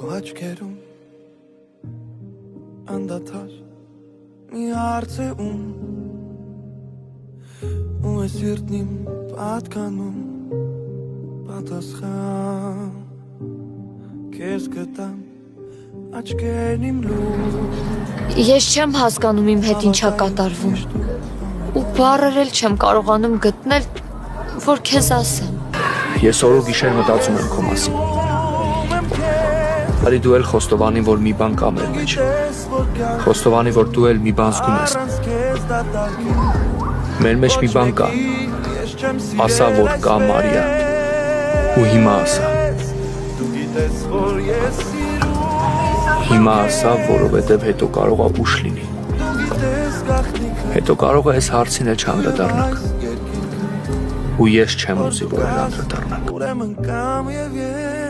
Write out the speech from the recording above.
Քո աչքերում անդադար մի հարց է ու է սիրտն իմ պատկանում պատասխան Քեզ գտամ աչքերն իմ լուր Ես չեմ հասկանում իմ հետ ինչա կատարվում ու բառեր էլ չեմ կարողանում գտնել, որ քեզ ասեմ Ես օր ու գիշեր մտածում եմ քո մասին Արի դու էլ խոստովանի, որ մի բան կա մեր մեջ Խոստովանի, որ դու էլ մի բան զգում ես Մեր մեջ մի բան կա Ասա, որ կա Մարիա Ու հիմա ասա Հիմա ասա, որովհետև հետո կարող է ուշ լինի Հետո կարող է այս հարցին էլ չանդրադառնանք Ու ես չեմ ուզի, որ էլ անդրադառնանք Ուրեմն կամ և